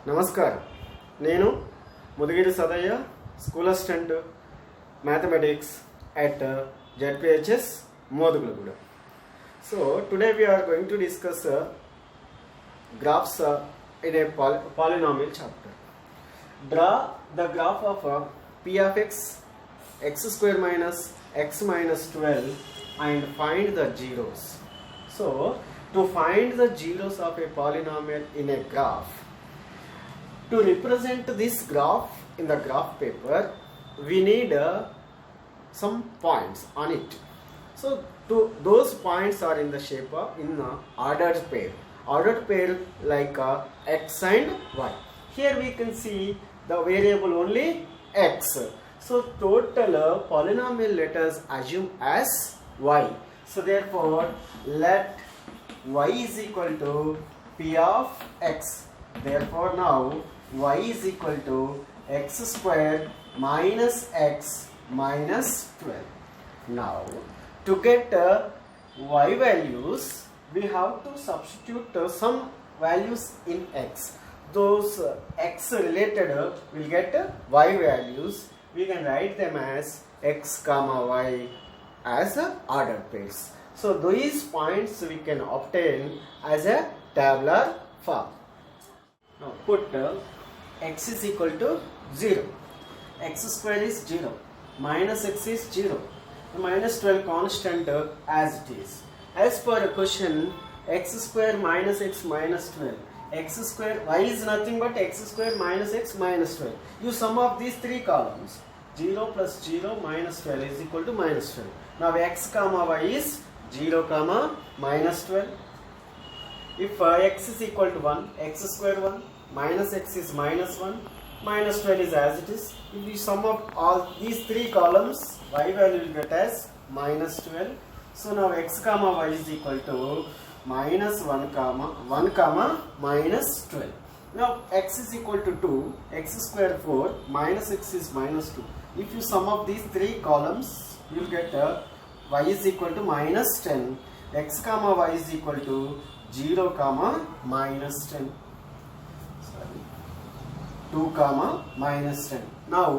నమస్కారం. నేను Mudigiri Sadayya, school assistant mathematics at ZPHS Modugulagooda. So today we are going to discuss graphs in a polynomial chapter. Draw the graph of p of x, x square minus x minus 12 and find the zeros. So to find the zeros of a polynomial in a graph, to represent this graph in the graph paper, we need some points on it. So those points are in the shape of ordered pair like x and y. Here we can see the variable only x. So total polynomial let us assume as y. So therefore let y is equal to p of x. Therefore now y is equal to x square minus x minus 12. Now to get y values, we have to substitute some values in x. Those x related will get y values. We can write them as x comma y as ordered pairs. So these points we can obtain as a tabular form. Now put x is equal to 0. X square is 0. Minus x is 0. Minus 12 constant as it is. As per a question, x square minus x minus 12. X square, y is nothing but x square minus x minus 12. You sum up these three columns. 0 plus 0 minus 12 is equal to minus 12. Now x comma y is 0 comma minus 12. If x is equal to 1, x square 1, minus x is minus 1, minus 12 is as it is. If we sum up all these three columns, y value will get as minus 12. So now x comma y is equal to minus 1 comma minus 12. Now x is equal to 2, x square 4, minus x is minus 2. If you sum up these three columns, you will get y is equal to minus 10, x comma y is equal to 0 comma minus 10. 2 comma minus 10. Now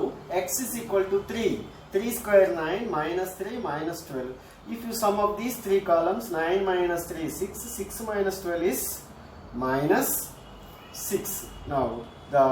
x is equal to 3. 3 square 9 minus 3 minus 12. If you sum up these three columns, 9 minus 3 is 6. 6 minus 12 is minus 6. Now the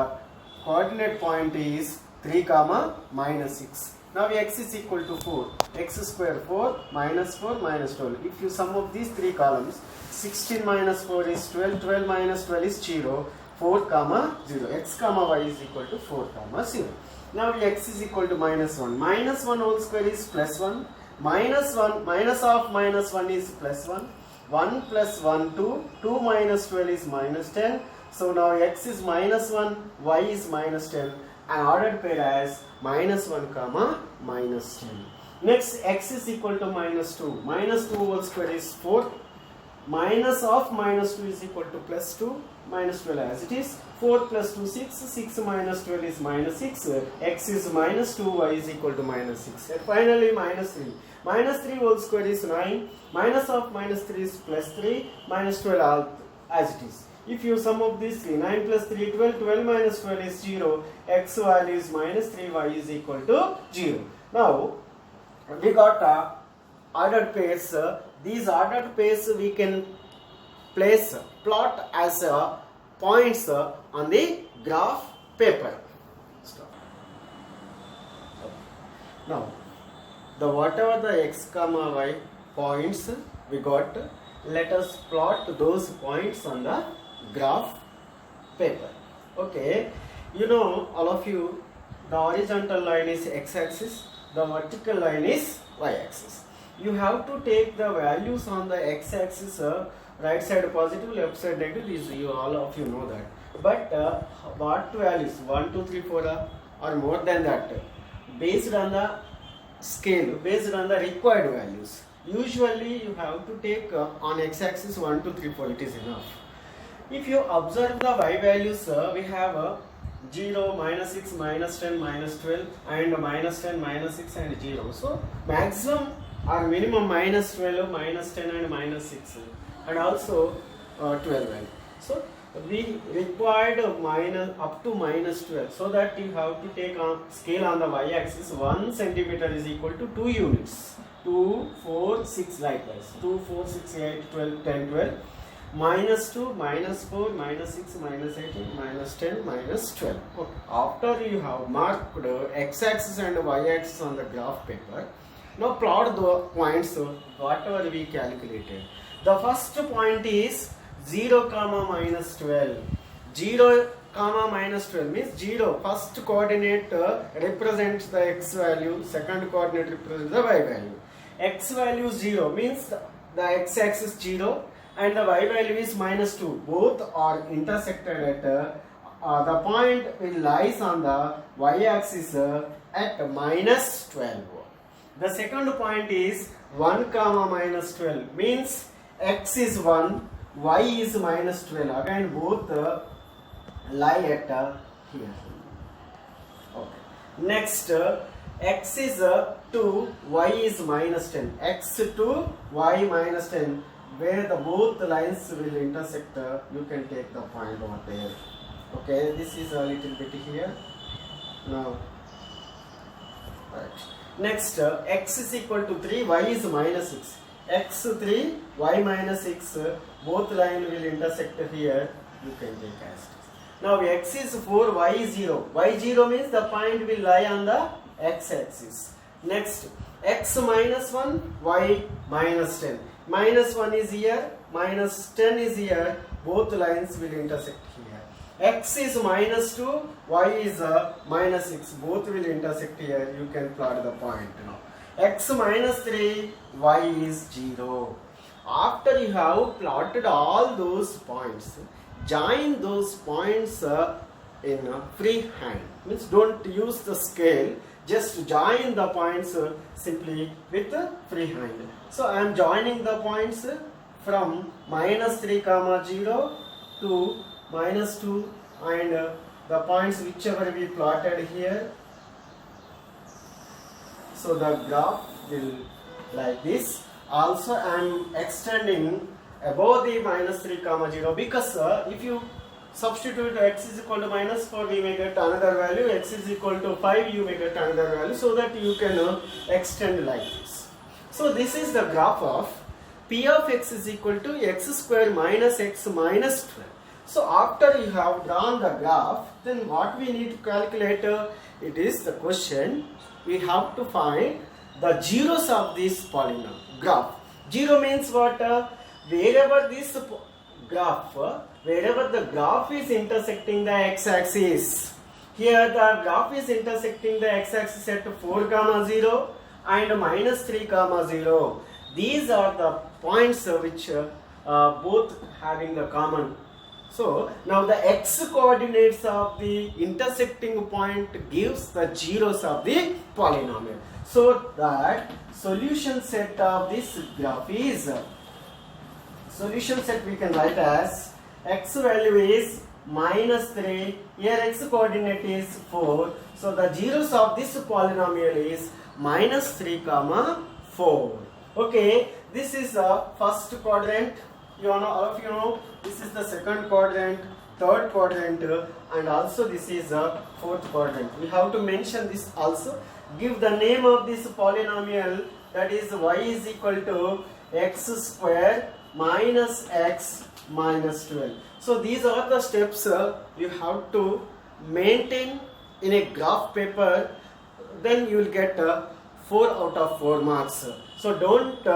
coordinate point is 3 comma minus 6. Now x is equal to 4. X square 4 minus 4 minus 12. If you sum up these three columns, 16 minus 4 is 12. 12 minus 12 is 0. 4 comma 0. X comma y is equal to 4 comma 0. Now x is equal to minus 1. Minus 1 whole square is plus 1. Minus of minus 1 is plus 1. 1 plus 1 2. 2 minus 12 is minus 10. So now x is minus 1, y is minus 10. And ordered pair as minus 1 comma minus 10. Next x is equal to minus 2. Minus 2 whole square is 4. Minus of minus 2 is equal to plus 2. Minus 12 as it is. 4 plus 2 6. 6 minus 12 is minus 6. X is minus 2, y is equal to minus 6. And finally minus 3. Minus 3 whole square is 9. Minus of minus 3 is plus 3. Minus 12 as it is. If you sum up these 3, 9 plus 3 12. 12 minus 12 is 0. X value is minus 3, y is equal to 0. Now we got ordered pairs. These ordered pairs we can plot as points on the graph paper. Now whatever the x comma y points we got, let us plot those points on the graph paper. Okay, you know, all of you, the horizontal line is x-axis, the vertical line is y-axis. You have to take the values on the x-axis, right side positive, left side negative. This you all of you know that. But what values 1, 2, 3, 4 or more than that, based on the scale, based on the required values. Usually you have to take on x-axis 1, 2, 3, 4. It is enough. If you observe the y values, we have 0, minus 6, minus 10, minus 12 and minus 10, minus 6 and 0. So maximum or minimum minus 12, minus 10 and minus 6 and also 12. So we required minus up to minus 12, so that you have to take on scale on the y-axis. 1 centimeter is equal to 2 units. 2, 4, 6 likewise. 2, 4, 6, 8, 12, 10, 12. Minus 2, minus 4, minus 6, minus 18, minus 10, minus 12. Okay. After you have marked x-axis and y-axis on the graph paper, now plot the points whatever we calculated. The first point is 0, minus 12. 0, minus 12 means 0. First coordinate represents the x value, second coordinate represents the y value. X value 0 means the x-axis 0 and the y value is minus 2. Both are intersected at the point will lies on the y-axis at minus 12. The second point is 1, minus 12 means x is 1, y is minus 12. Again both lie at here. Okay. Next x is 2, y is minus 10. X 2, y minus 10. Where the both lines will intersect, you can take the point over there. Okay, this is a little bit here. Now, right. Next, x is equal to 3, y is minus 6. X 3, y minus 6, both lines will intersect here. You can take as it is. Now, x is 4, y is 0. Y 0 means the point will lie on the x-axis. Next, x minus 1, y minus 10. Minus 1 is here, minus 10 is here, both lines will intersect here. X is minus 2, y is minus 6, both will intersect here. You can plot the point now. X minus 3, y is 0. After you have plotted all those points, join those points in freehand. Means don't use the scale. Just join the points simply with freehand. So I am joining the points from minus 3, 0 to minus 2 and the points whichever we plotted here. So the graph will like this. Also I am extending above the minus 3, 0 because if you substitute x is equal to minus 4, we may get another value, x is equal to 5, you may get another value, so that you can extend like this. So this is the graph of p of x is equal to x square minus x minus 12. So after you have drawn the graph, then what we need to calculate, it is the question, we have to find the zeros of this polynomial graph. Zero means what? Wherever this graph, wherever the graph is intersecting the x-axis. Here the graph is intersecting the x-axis at 4, 0 and minus 3, 0. These are the points which both having the common. So now the x coordinates of the intersecting point gives the zeros of the polynomial. So that solution set of this graph is, solution set we can write as x value is minus 3, here x coordinate is 4. So the zeros of this polynomial is minus 3, 4. Okay, this is the first quadrant. You know, all of you know, this is the second quadrant, third quadrant, and also this is the fourth quadrant. We have to mention this also. Give the name of this polynomial, that is y is equal to x square minus x minus 12. So these are the steps you have to maintain in a graph paper, then you will get 4 out of 4 marks. So don't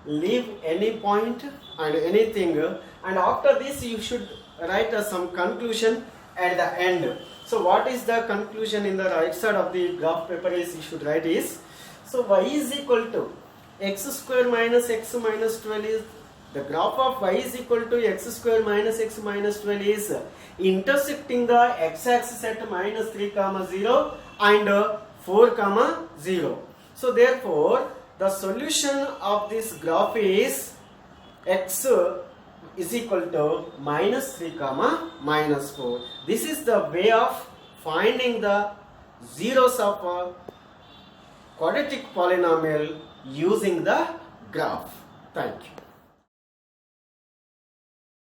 leave any point and anything, and after this you should write some conclusion at the end. So what is the conclusion in the right side of the graph paper is you should write is, so y is equal to x square minus x minus 12 is, the graph of y is equal to x square minus x minus 12 is intersecting the x-axis at minus 3, 0 and 4, 0. So therefore the solution of this graph is x is equal to minus 3, minus 4. This is the way of finding the zeros of a quadratic polynomial using the graph. Thank you.